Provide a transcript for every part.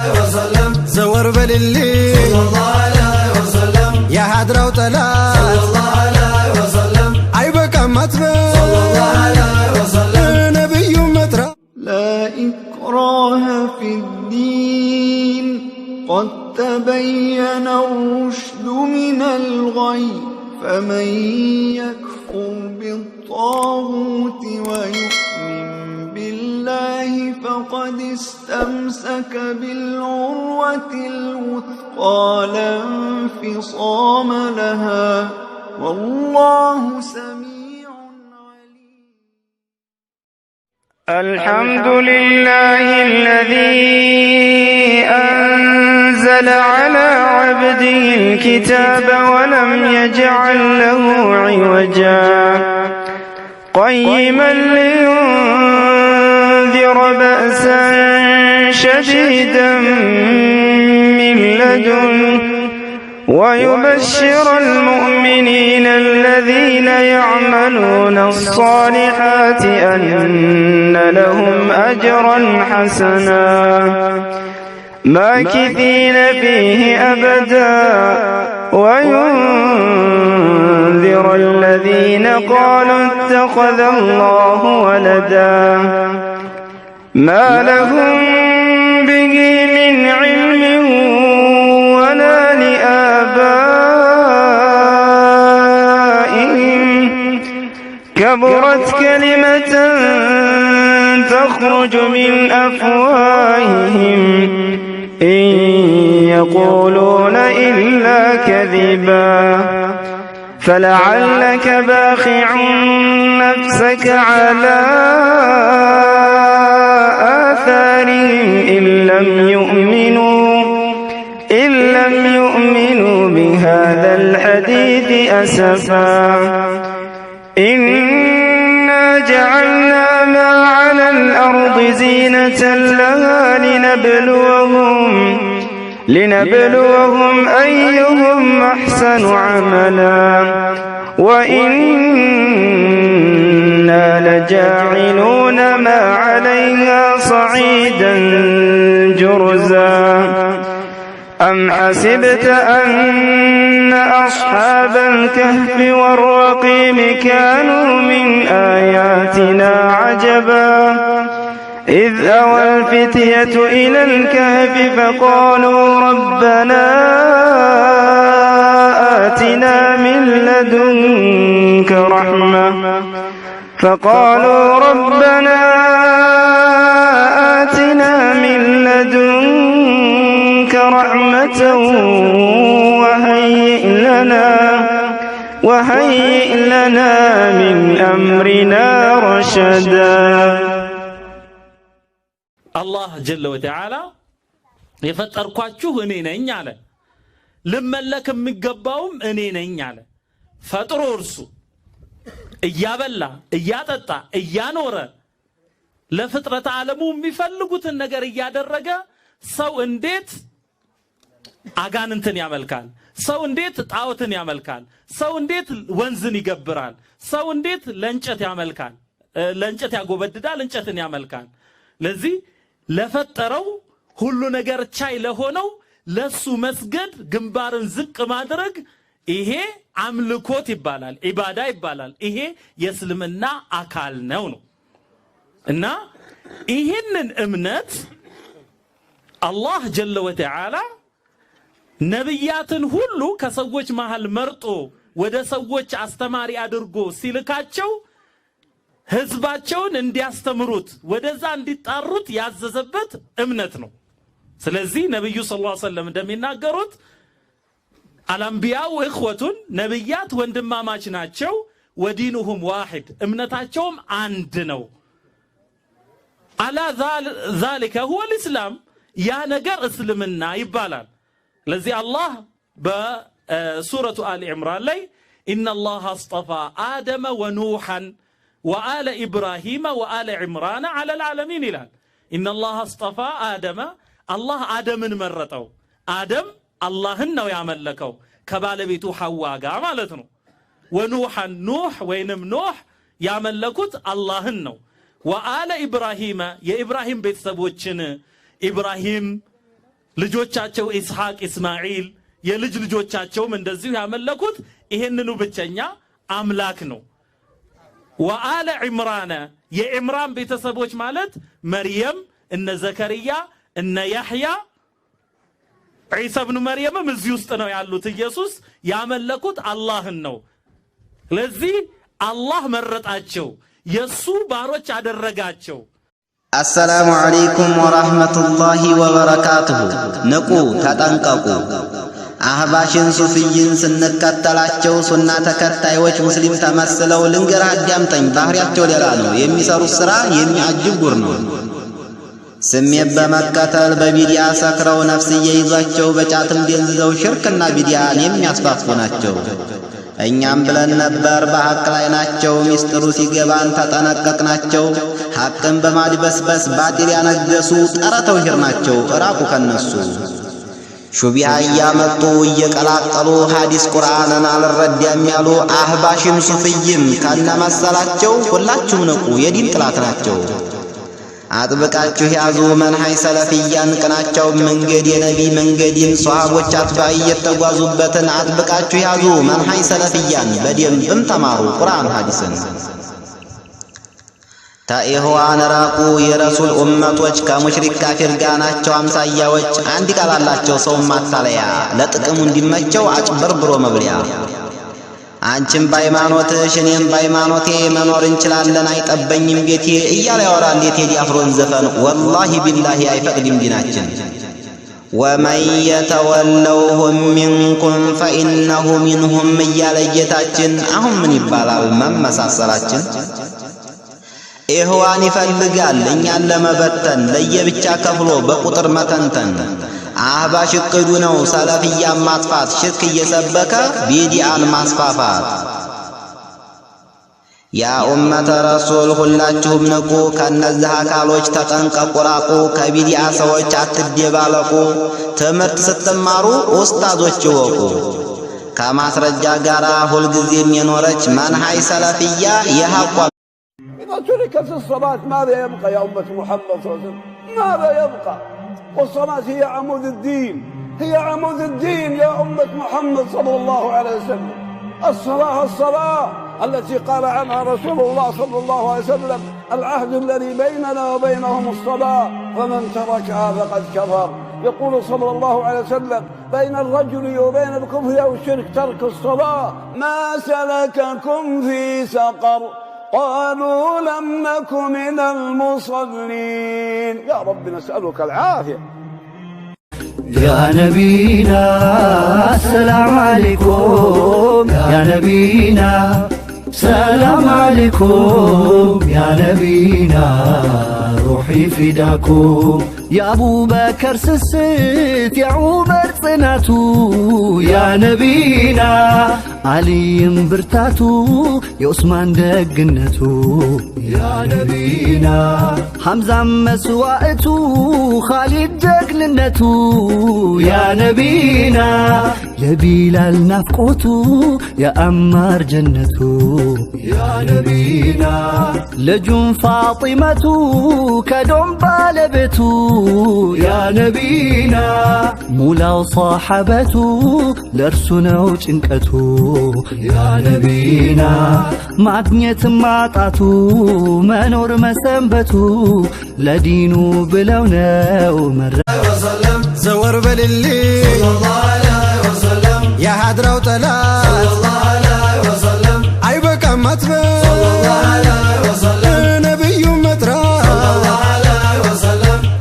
زور باللي صلى الله عليه وسلم يا حضرة وطلال صلى الله عليه وسلم عيبك متبع صلى الله عليه وسلم نبي مترى. لا إكراه في الدين قد تبين الرشد من الغي فمن يكفر بالطاغوت ويؤمن بالله فقد استمسك بالعروة الوثقى لا انفصام لها والله سميع عليم. الحمد لله الذي أنزل على عبده الكتاب ولم يجعل له عوجا قيما لينذر بأسا شديدا من لدنه ويبشر المؤمنين الذين يعملون الصالحات أن لهم أجرا حسنا ماكثين فيه أبدا وينذر الذين قالوا اتخذ الله ولدا ما لهم به من علم ولا لآبائهم كبرت كلمة تخرج من أفواههم إن يقولون إلا كذبا فلعلك باخع نفسك على آثارهم إن لم يؤمنوا بهذا الحديث أسفا إنا جعلنا ما على الأرض زينة لها لنبلوهم أيهم أحسن عملا وإنا لجاعلون ما عليها صعيدا جرزا أم حسبت أن أصحاب الكهف والرقيم كانوا من آياتنا عجبا إذ أوى الفتية إلى الكهف فقالوا ربنا آتنا من لدنك رحمة وهيئ لنا من أمرنا رشدا. الله جل وتعالى የፈጠርኳችሁ እኔ ነኝ አለ። ልመለክ የሚገባውም እኔ ነኝ አለ። ፈጥሮ እርሱ እያበላ እያጠጣ እያኖረ ለፍጥረት ዓለሙ የሚፈልጉትን ነገር እያደረገ ሰው እንዴት አጋንንትን ያመልካል? ሰው እንዴት ጣዖትን ያመልካል? ሰው እንዴት ወንዝን ይገብራል? ሰው እንዴት ለእንጨት ያመልካል? ለእንጨት ያጎበድዳል፣ እንጨትን ያመልካል። ለዚህ ለፈጠረው ሁሉ ነገር ቻይ ለሆነው ለሱ መስገድ ግንባርን ዝቅ ማድረግ ይሄ አምልኮት ይባላል፣ ኢባዳ ይባላል። ይሄ የእስልምና አካል ነው። እና ይሄንን እምነት አላህ ጀለ ወተዓላ ነብያትን ሁሉ ከሰዎች መሃል መርጦ ወደ ሰዎች አስተማሪ አድርጎ ሲልካቸው ህዝባቸውን እንዲያስተምሩት ወደዛ እንዲጣሩት ያዘዘበት እምነት ነው። ስለዚህ ነብዩ ሰለላሁ ዐለይሂ ወሰለም እንደሚናገሩት አልአንቢያው እኽወቱን ነብያት ወንድማማች ናቸው፣ ወዲኑሁም ዋሂድ እምነታቸውም አንድ ነው። አላ ዛሊከ ሁወ ልእስላም ያ ነገር እስልምና ይባላል። ለዚህ አላህ በሱረቱ አሊ ዕምራን ላይ ኢነላህ አስጠፋ አደመ ወኑሐን ወአለ ኢብራሂም ወአለ ዕምራን ዐለል ዓለሚን ይላል። ኢነላህ አስጠፋ አደመ አላህ አደምን መረጠው። አደም አላህን ነው ያመለከው ከባለቤቱ ሐዋ ጋር ማለት ነው። ወኑሐን ኑህ ወይንም ኖህ ያመለኩት አላህን ነው። ወአለ ኢብራሂም የኢብራሂም ቤተሰቦችን ኢብራሂም ልጆቻቸው ኢስሐቅ ኢስማዒል የልጅ ልጆቻቸውም እንደዚሁ ያመለኩት ይሄንኑ ብቸኛ አምላክ ነው። ወአለ ዒምራን የዒምራን ቤተሰቦች ማለት መርየም እነ ዘከርያ እነ ያህያ ዒሳ ኢብኑ መርየምም እዚህ ውስጥ ነው ያሉት። ኢየሱስ ያመለኩት አላህን ነው። ለዚህ አላህ መረጣቸው፣ የሱ ባሮች አደረጋቸው። አሰላሙ አለይኩም ወራህመቱላሂ ወበረካቱሁ። ንቁ ተጠንቀቁ። አህባሽን ሱፍይን ስንከተላቸው ሱና ተከታዮች ሙስሊም ተመስለው ልንገር አዳምጠኝ፣ ባህሪያቸው ሌላ ነው። የሚሰሩት ሥራ የሚያጅብ ጉር ነው። ስሜት በመከተል በቢዲያ ሰክረው ነፍስዬ ይዟቸው በጫትም ደንዝዘው ሽርክና ቢዲያን የሚያስፋፉ ናቸው። እኛም ብለን ነበር በሐቅ ላይ ናቸው። ሚስጥሩ ሲገባን ተጠነቀቅናቸው። ሐቅን በማድበስበስ ባጢል ያነገሱ ጠረ ተውሂድ ናቸው። እራቁ ከነሱ። ሹቢያ እያመጡ እየቀላቀሉ ሐዲስ ቁርአንን አልረዳም ያሉ አህባሽም ሱፍይም ከነመሰላቸው ሁላችሁም ንቁ፣ የዲን ጥላት ናቸው። አጥብቃችሁ ያዙ መንሃይ ሰለፊያን ቅናቸው መንገድ የነቢ መንገድን ሷሃቦች አትባይ የተጓዙበትን አጥብቃችሁ ያዙ መንሃይ ሰለፊያን በደንብም ተማሩ ቁርአን ሐዲስን። ተኢኽዋን ራቁ የረሱል ኡመቶች ከሙሽሪክ ካፊር ጋር ናቸው አምሳያዎች። አንድ ቃል አላቸው ሰውም ማታለያ ለጥቅሙ እንዲመቸው አጭበርብሮ መብሊያ። አንቺም በሃይማኖትሽ እኔም በሃይማኖቴ መኖር እንችላለን አይጠበኝም ቤቴ እያለ ያወራል የቴዲ አፍሮን ዘፈን። ወላሂ ቢላሂ አይፈቅድም ዲናችን። ወመን የተወለውሁም ሚንኩም ፈኢነሁ ሚንሁም እያለ ጌታችን። አሁን ምን ይባላል መመሳሰላችን? ኢኽዋን ይፈልጋል እኛን ለመበተን ለየብቻ ከፍሎ በቁጥር መተንተን። አህባሽ እቅዱ ነው ሰለፊያን ማጥፋት፣ ሽርክ እየሰበከ ቢዲአን ማስፋፋት። ያ ኡመተ ረሱል ሁላችሁም ንቁ፣ ከነዚህ አካሎች ተጠንቀቁ ራቁ። ከቢዲአ ሰዎች አትደባለቁ። ትምህርት ስትማሩ ኡስታዞች ይወቁ። ከማስረጃ ጋር ሁልጊዜም የኖረች መንሃይ ሰለፊያ የሐቋ إذا تركت الصلاة ماذا يبقى يا أمة محمد صلى الله عليه وسلم؟ ماذا يبقى؟ والصلاة هي عمود الدين، هي عمود الدين يا أمة محمد صلى الله عليه وسلم. الصلاة التي قال عنها رسول الله صلى الله عليه وسلم: العهد الذي بيننا وبينهم الصلاة فمن تركها فقد كفر. يقول صلى الله عليه وسلم: بين الرجل وبين الكفر أو الشرك ترك الصلاة. ما سلككم في سقر؟ قالوا لم نك من المصلين. يا رب نسألك العافية. يا نبينا السلام عليكم، يا نبينا سلام عليكم، يا نبينا روحي فداكم. يا أبو بكر سست يا عمر صناتو، يا نبينا علي برتاتو، يا عثمان دقنتو، يا نبينا حمزة مسوائتو، خالد دقنتو، يا نبينا يا بلال نفقوتو، يا أمار جنتو، يا نبينا لجون فاطمتو كدوم بالبتو، يا نبينا مولا وصاحبتو لرسنا وچنقتو، يا نبينا ማግኘት ማጣቱ መኖር መሰንበቱ ለዲኑ ብለው ነው ዘወር በልልኝ ያ ሀድራው ጠላት አይበቃም አትበል ነብዩ መጥራት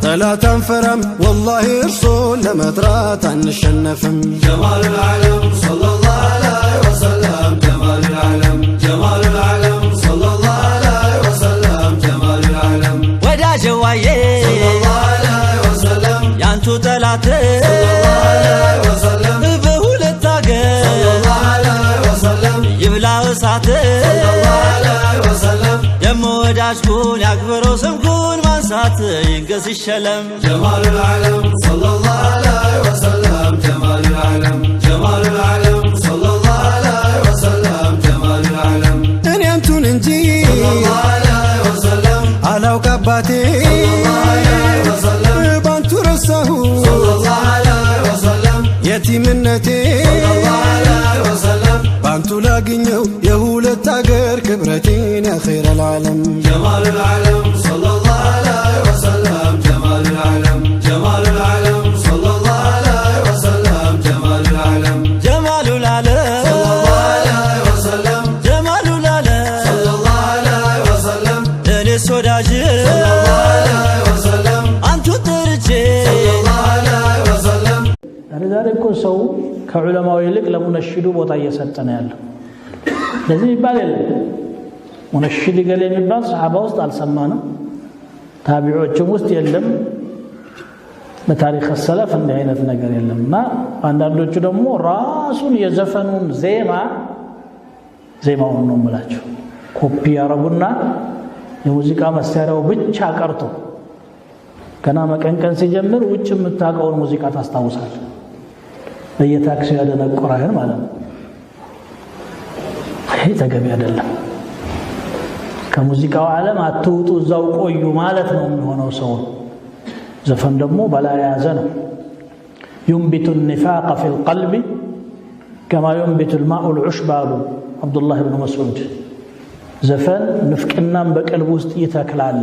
ጠላት አንፈራም ወላሂ እርሱን ለመጥራት አንሸነፍም። ጀማል العالم صلى الله عليه وسلم ጀማል العالم ጀማል العالم صلى الله عليه وسلم ጀማል العالم ወዳጀዋዬ صلى الله عليه وسلم ያንቱ ጠላት صلى الله عليه وسلم በሁለት አገር صلى الله عليه وسلم ይብላ እሳት صلى الله عليه وسلم ደሞ ወዳጅኩን ያክብረው ስምኩን ማንሳት ይንገስ ይሸለም። ጀማል العالم صلى الله عليه وسلم ጀማል العالم ጀማል العالم صلى الله عليه وسلم ጀማል العالم እኔ አንቱን እንጂ صلى الله عليه وسلم አላውቅ አባቴ ባንቱ ረሳሁ የቲምነቴ ባንቱ ላግኘው የሁለት አገር ክብረቴን ያ ኸይረል ዓለም ጀማሉል ዓለም ሰለላሁ ዐለይሂ ወሰለም ጀማሉል ዓለም ጀማሉል ዓለም ሰለላሁ ዐለይሂ ወሰለም ጀማሉል ዓለም ጀማሉል ዓለም ሰለላሁ ዐለይሂ ወሰለም ጀማሉል ዓለም ሰለላሁ ዐለይሂ ወሰለም እኔስ ወዳጅ ሰለላሁ ዐለይሂ ወሰለም አንቱ ጥርቼ ሰለላሁ ዐለይሂ ወሰለም ዛሬ እኮ ሰው ከዑለማው ይልቅ ለሙነሽዱ ቦታ እየሰጠ ነው ያለው። ለዚህ ይባል የለም ሙነሽድ ገለ የሚባል ሰሃባ ውስጥ አልሰማንም፣ ታቢዖችም ውስጥ የለም፣ በታሪክ ሰለፍ እንዲህ አይነት ነገር የለምና አንዳንዶቹ ደግሞ ራሱን የዘፈኑን ዜማውን ነው የምላቸው ኮፒ ያረጉና የሙዚቃ መሳሪያው ብቻ ቀርቶ ገና መቀንቀን ሲጀምር ውጭ የምታውቀውን ሙዚቃ ታስታውሳለህ። በየታክሲው ያደነቆራህን ማለት ነው። ይሄ ተገቢ አይደለም። ከሙዚቃው ዓለም አትውጡ እዛው ቆዩ ማለት ነው የሚሆነው። ሰው ዘፈን ደግሞ በላ ያዘ ነው። ينبت النفاق في القلب كما ينبت الماء العشب عبد الله بن مسعود ዘፈን ንፍቅናን በቀልብ ውስጥ ይተክላል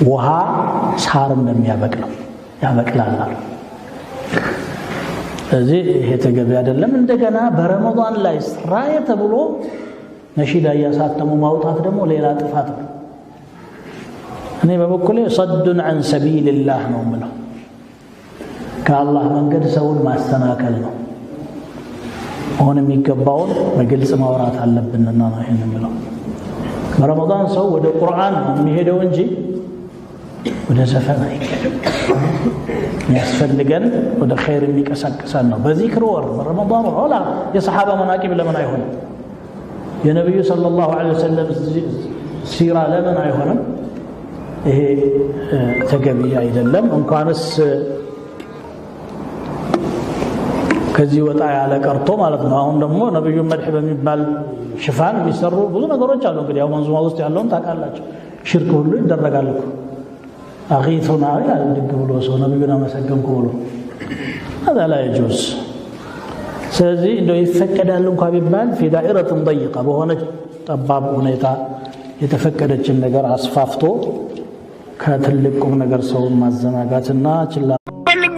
ውሃ ሳር እንደሚያበቅለው ያበቅላል አሉ። ስለዚህ ይሄ ተገቢ አይደለም። እንደገና በረመዳን ላይ ስራዬ ተብሎ ነሺዳ እያሳተሙ ማውጣት ደግሞ ሌላ ጥፋት ነው። እኔ በበኩሌ ሰዱን عن سبيل الله ነው የምለው። ከአላህ መንገድ ሰውን ማስተናከል ነው። አሁን የሚገባውን በግልጽ ማውራት አለብንና ነው ይሄን የምለው። በረመዳን ሰው ወደ ቁርአን የሚሄደው እንጂ ወደ ዘፈን አይሄድም። ያስፈልገን ወደ ኸይር የሚቀሰቅሰን ነው። በዚክር ወር በረመዳን ወላ የሰሃባ መናቂብ ለምን አይሆንም? የነብዩ ሰለላሁ ዐለይሂ ወሰለም ሲራ ለምን አይሆንም? ይሄ ተገቢ አይደለም። እንኳንስ ከዚህ ወጣ ያለ ቀርቶ ማለት ነው። አሁን ደግሞ ነብዩ መድህ በሚባል ሽፋን የሚሰሩ ብዙ ነገሮች አሉ። እንግዲህ ያው መንዙማ ውስጥ ያለውን ታውቃላችሁ። ሽርክ ሁሉ ይደረጋል እኮ አኺቱና ያድግ ብሎ ሰው ነብዩን አመሰገንኩ ብሎ هذا لا يجوز። ስለዚህ እንደው ይፈቀዳል እንኳን ቢባል في دائرة ضيقة በሆነ ጠባብ ሁኔታ የተፈቀደችን ነገር አስፋፍቶ ከትልቁም ነገር ሰው ማዘናጋትና ችላ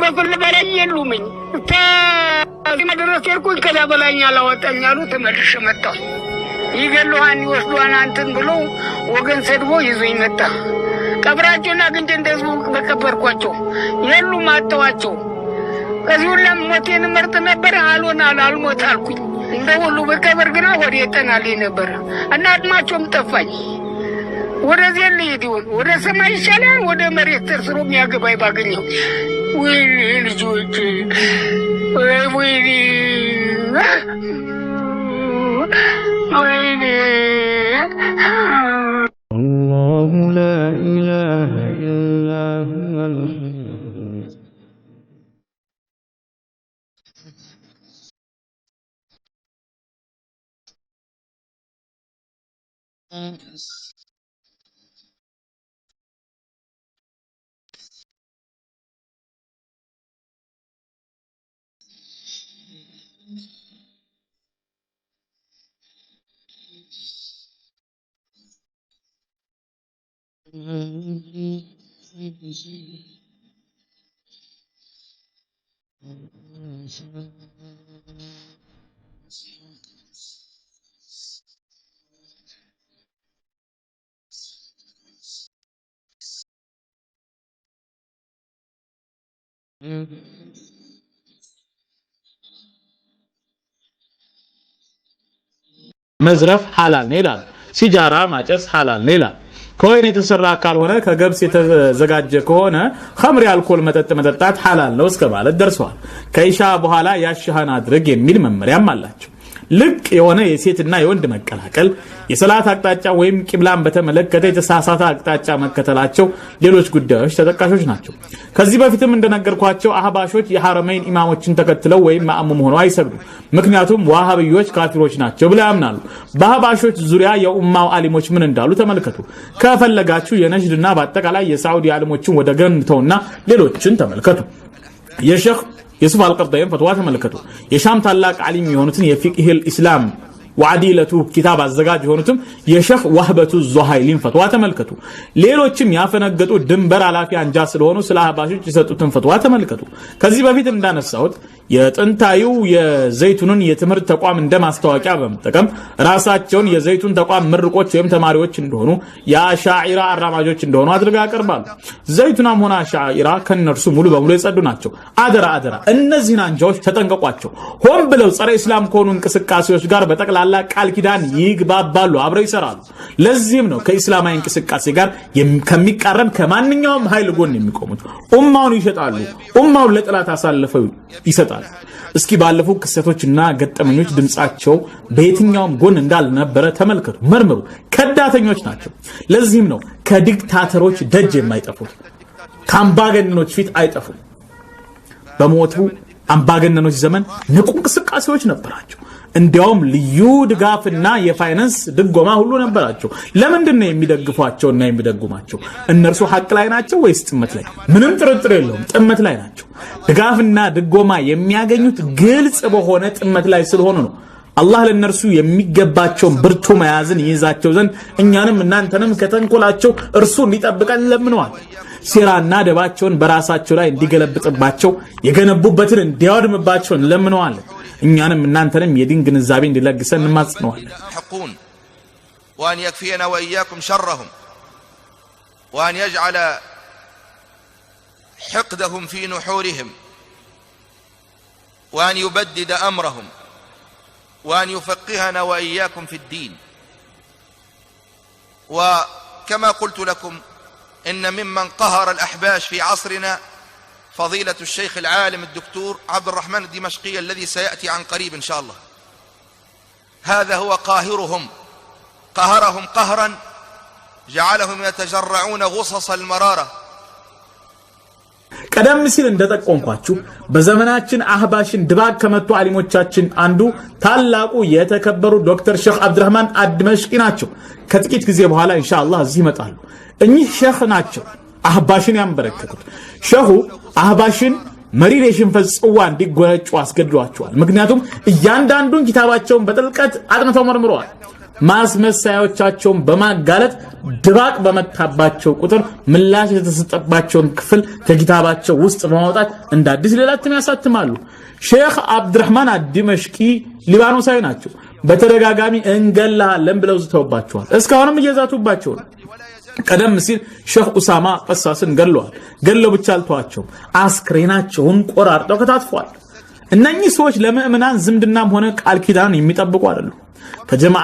በፈልግ በላይ የሉምኝ መድረስኩኝ ከዛ በላኛ ላወጣኛሉ ተመልሼ መጣሁ። ይገሉሃን ይወስዱሃን አንተን ብሎ ወገን ሰድቦ ይዞኝ መጣ። ቀብራቸውና ግንጀ እንደዚህ በቀበርኳቸው የሉም አጣዋቸው። ከዚሁ ለሞቴን መርጥ ነበር አልሞት አልኩኝ። እንደሁሉ በቀበር ግና ወደ የጠናልኝ ነበር እና አድማቸውም ጠፋኝ። ወደዚህ ልሂድ ይሆን ወደ ሰማይ ይሻላል ወደ መሬት ተስሮ የሚያገባኝ ባገኘው ወይኔ ልጆች ወይኔ ወይኔ الله لا إله إلا هو መዝረፍ ሐላል ነው ይላል። ሲጃራ ማጨስ ሐላል ነው ይላል። ከወይን የተሰራ ካልሆነ ከገብስ የተዘጋጀ ከሆነ ኸምር አልኮል መጠጥ መጠጣት ሐላል ነው እስከ ማለት ደርሰዋል። ከኢሻ በኋላ ያሽሃን አድርግ የሚል መመሪያም አላቸው። ልቅ የሆነ የሴትና የወንድ መቀላቀል፣ የሰላት አቅጣጫ ወይም ቂብላን በተመለከተ የተሳሳተ አቅጣጫ መከተላቸው ሌሎች ጉዳዮች ተጠቃሾች ናቸው። ከዚህ በፊትም እንደነገርኳቸው አህባሾች የሐረመይን ኢማሞችን ተከትለው ወይም ማእሙም ሆነው አይሰግዱም። ምክንያቱም ዋሃብዮች ካፊሮች ናቸው ብለው ያምናሉ። በአህባሾች ዙሪያ የኡማው አሊሞች ምን እንዳሉ ተመልከቱ። ከፈለጋችሁ የነጅድና በአጠቃላይ የሳዑዲ አሊሞችን ወደ ገንተውና ሌሎችን ተመልከቱ። የሼኽ የሱፍ አልቀርጣይን ፈትዋ ተመልከቱ። የሻም ታላቅ ዓሊም የሆኑትን የፊቅህ ኢስላም ወዓዲለቱ ኪታብ አዘጋጅ የሆኑትም የሼኽ ወህበቱ ዙሃይሊን ፈትዋ ተመልከቱ። ሌሎችም ያፈነገጡ ድንበር አላፊ አንጃ ስለሆኑ ስለ አህባሾች የሰጡትን ፈትዋ ተመልከቱ። ከዚህ በፊት እንዳነሳሁት የጥንታዩ የዘይቱንን የትምህርት ተቋም እንደማስተዋቂያ በመጠቀም ራሳቸውን የዘይቱን ተቋም ምርቆች ወይም ተማሪዎች እንደሆኑ የአሻዒራ አራማጆች እንደሆኑ አድርገው ያቀርባሉ። ዘይቱናም ሆነ አሻዒራ ከነርሱ ሙሉ በሙሉ የጸዱ ናቸው። አደራ እነዚህን አንጃዎች ተጠንቀቋቸው። ሆን ብለው ጸረ እስላም ከሆኑ እንቅስቃሴዎች ጋር በጠቅላላ ቃል ኪዳን ይግባባሉ፣ አብረው ይሰራሉ። ለዚህም ነው ከእስላማዊ እንቅስቃሴ ጋር ከሚቃረን ከማንኛውም ኃይል ጎን የሚቆሙት። ኡማውን ይሸጣሉ፣ ኡማውን ለጥላት አሳልፈው ይሰጣሉ። እስኪ ባለፉ ክስተቶችና ገጠመኞች ድምጻቸው በየትኛውም ጎን እንዳልነበረ ተመልከቱ፣ መርምሩ። ከዳተኞች ናቸው። ለዚህም ነው ከዲክታተሮች ደጅ የማይጠፉት፣ ከአምባገነኖች ፊት አይጠፉም። በሞቱ አምባገነኖች ዘመን ንቁ እንቅስቃሴዎች ነበራቸው። እንዲያውም ልዩ ድጋፍና የፋይናንስ ድጎማ ሁሉ ነበራቸው። ለምንድን ነው የሚደግፏቸውና የሚደጉማቸው? እነርሱ ሐቅ ላይ ናቸው ወይስ ጥመት ላይ? ምንም ጥርጥር የለውም፣ ጥመት ላይ ናቸው። ድጋፍና ድጎማ የሚያገኙት ግልጽ በሆነ ጥመት ላይ ስለሆኑ ነው። አላህ ለነርሱ የሚገባቸውን ብርቱ መያዝን ይይዛቸው ዘንድ እኛንም እናንተንም ከተንኮላቸው እርሱ እንዲጠብቀን ለምነዋል። ሴራና ደባቸውን በራሳቸው ላይ እንዲገለብጥባቸው የገነቡበትን እንዲያወድምባቸው ለምነዋለን። እኛንም እናንተንም የዲን ግንዛቤ እንዲለግሰን እንማጽነዋለን። وأن يكفينا وإياكم شرهم وأن يجعل حقدهم في نحورهم وأن يبدد أمرهم وأن يفقهنا وإياكم في الدين. وكما قلت لكم إن ممن قهر الأحباش في عصرنا فضيلة الشيخ العالم الدكتور عبد الرحمن الدمشقي الذي سيأتي عن قريب إن شاء الله. هذا هو قاهرهم، قهرهم قهرا جعلهم يتجرعون غصص المرارة. ቀደም ሲል እንደጠቆምኳችሁ በዘመናችን አህባሽን ድባቅ ከመቱ ዓሊሞቻችን አንዱ ታላቁ የተከበሩ ዶክተር ሼኽ አብዱራህማን አድመሽቂ ናቸው። ከጥቂት ጊዜ በኋላ ኢንሻአላህ እዚህ ይመጣሉ። እኚህ ሼኽ ናቸው አህባሽን ያንበረከቱት። ሼኹ አህባሽን መሪር የሽንፈት ጽዋ እንዲጎነጩ አስገድዷቸዋል። ምክንያቱም እያንዳንዱን ኪታባቸውን በጥልቀት አጥንተው መርምረዋል። ማስመሳያዎቻቸውን በማጋለጥ ድባቅ በመታባቸው ቁጥር ምላሽ የተሰጠባቸውን ክፍል ከኪታባቸው ውስጥ በማውጣት እንደ አዲስ ሌላ እትም ያሳትማሉ። ሼኽ አብዱራህማን አድመሽቂ ሊባኖሳዊ ናቸው። በተደጋጋሚ እንገላለን ብለው ዝተውባቸዋል። እስካሁንም እየዛቱባቸው ነው። ቀደም ሲል ሼኽ ኡሳማ ቀሳስን ገለዋል። ገለው ብቻ አልተዋቸውም፣ አስክሬናቸውን ቆራርጠው ከታትፏል። እነኚህ ሰዎች ለምእመናን ዝምድናም ሆነ ቃል ኪዳን የሚጠብቁ አይደሉም። ከጀማ